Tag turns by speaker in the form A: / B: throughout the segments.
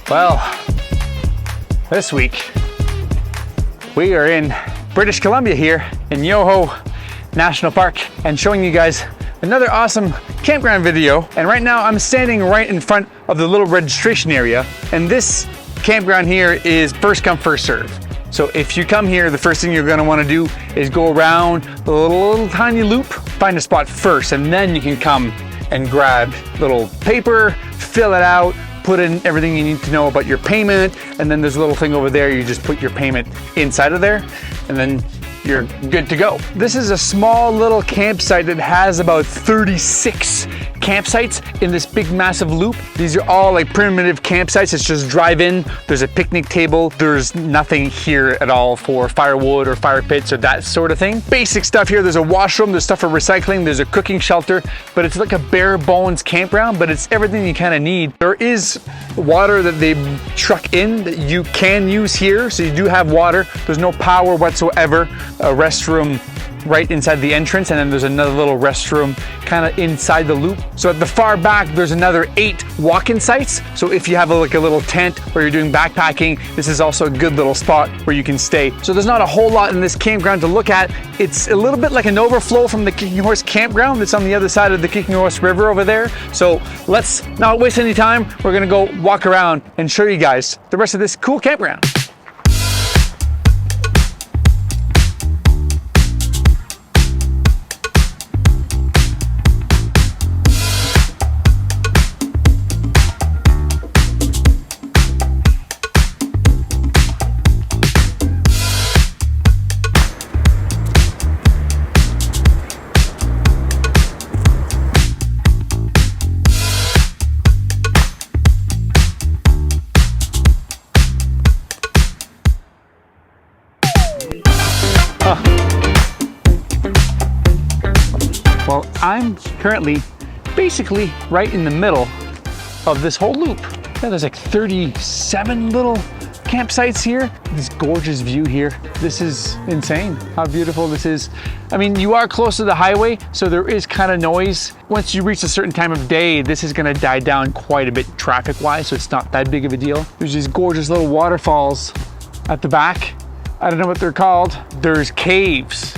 A: Well, this week we are in British Columbia here in Yoho National Park and showing you guys another awesome campground video. And right now I'm standing right in front of the little registration area, and this campground here is first come first serve. So if you come here, the first thing you're going to want to do is go around the little tiny loop, find a spot first, and then you can come and grab little paper, fill it out, put in everything you need to know about your payment, and then there's a little thing over there, you just put your payment inside of there, and then you're good to go. This is a small little campsite that has about 36 campsites in this big massive loop. These are all like primitive campsites. It's just drive in, there's a picnic table, there's nothing here at all for firewood or fire pits or that sort of thing. Basic stuff here, there's a washroom, there's stuff for recycling, there's a cooking shelter, but it's like a bare bones campground, but it's everything you kind of need. There is water that they truck in that you can use here, so you do have water. There's no power whatsoever. A restroom right inside the entrance, and then there's another little restroom kind of inside the loop. So at the far back, there's another 8 walk-in sites. So if you have like a little tent or you're doing backpacking, this is also a good little spot where you can stay. So there's not a whole lot in this campground to look at. It's a little bit like an overflow from the Kicking Horse Campground that's on the other side of the Kicking Horse River over there. So let's not waste any time. We're gonna go walk around and show you guys the rest of this cool campground. Well, I'm currently basically right in the middle of this whole loop. Yeah, there's like 37 little campsites here. This gorgeous view here. This is insane how beautiful this is. I mean, you are close to the highway, so there is kind of noise. Once you reach a certain time of day, this is gonna die down quite a bit traffic-wise, so it's not that big of a deal. There's these gorgeous little waterfalls at the back. I don't know what they're called. There's caves.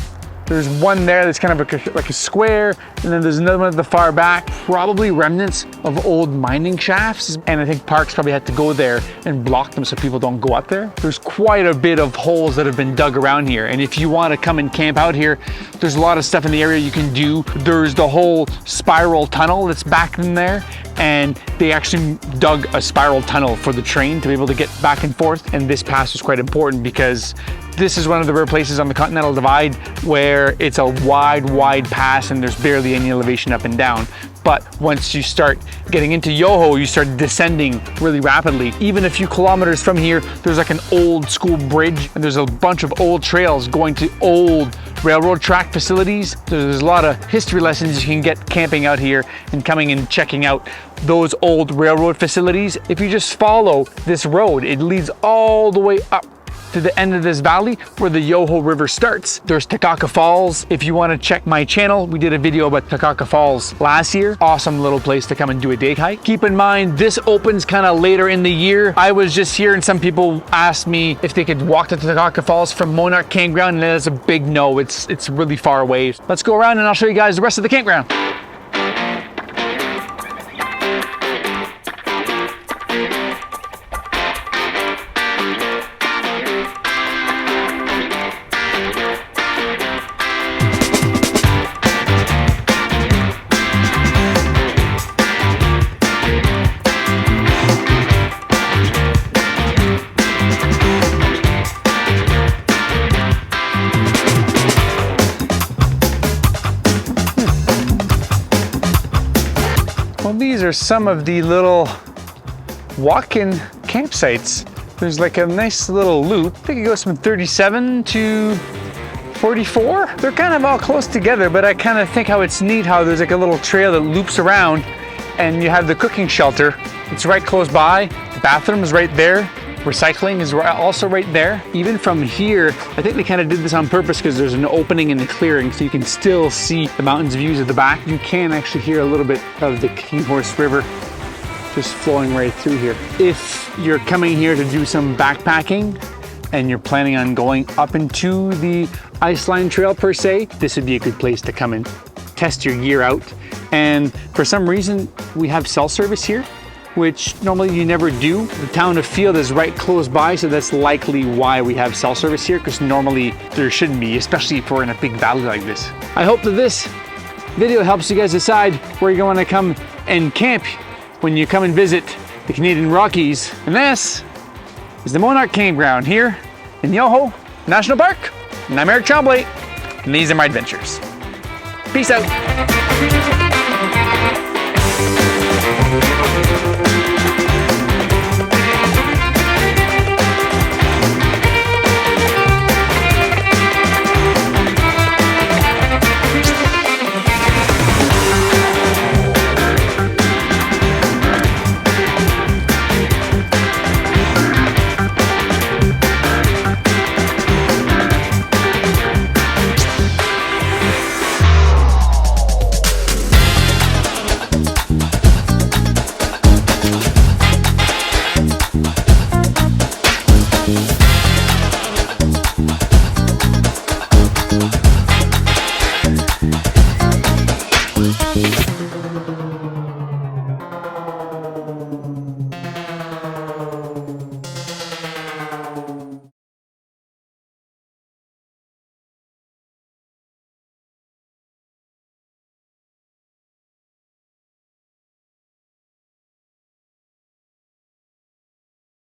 A: There's one there that's kind of like a square, and then there's another one at the far back, probably remnants of old mining shafts. And I think parks probably had to go there and block them so people don't go up there. There's quite a bit of holes that have been dug around here. And if you want to come and camp out here, there's a lot of stuff in the area you can do. There's the whole spiral tunnel that's back in there. And they actually dug a spiral tunnel for the train to be able to get back and forth. And this pass is quite important because this is one of the rare places on the Continental Divide where it's a wide pass and there's barely any elevation up and down. But once you start getting into Yoho, you start descending really rapidly. Even a few kilometers from here, there's like an old school bridge, and there's a bunch of old trails going to old railroad track facilities. There's a lot of history lessons you can get camping out here and coming and checking out those old railroad facilities. If you just follow this road, it leads all the way up to the end of this valley where the Yoho River starts. There's Takaka Falls. If you want to check my channel, we did a video about Takaka Falls last year. Awesome little place to come and do a day hike. Keep in mind, this opens kind of later in the year. I was just here and some people asked me if they could walk to Takaka Falls from Monarch Campground, and that's a big no. It's really far away. Let's go around and I'll show you guys the rest of the campground. Well, these are some of the little walk-in campsites. There's like a nice little loop. I think it goes from 37 to 44. They're kind of all close together, but I kind of think how it's neat how there's like a little trail that loops around, and you have the cooking shelter. It's right close by. The bathroom is right there. Recycling is also right there. Even from here, I think they kind of did this on purpose because there's an opening in the clearing so you can still see the mountains views at the back. You can actually hear a little bit of the Kicking Horse River just flowing right through here. If you're coming here to do some backpacking and you're planning on going up into the Iceland Trail per se, this would be a good place to come and test your gear out. And for some reason, we have cell service here, which normally you never do. The town of Field is right close by, so that's likely why we have cell service here, because normally there shouldn't be, especially if we're in a big valley like this. I hope that this video helps you guys decide where you're going to come and camp when you come and visit the Canadian Rockies. And this is the Monarch Campground here in Yoho National Park. And I'm Tremblay, and these are my adventures. Peace out.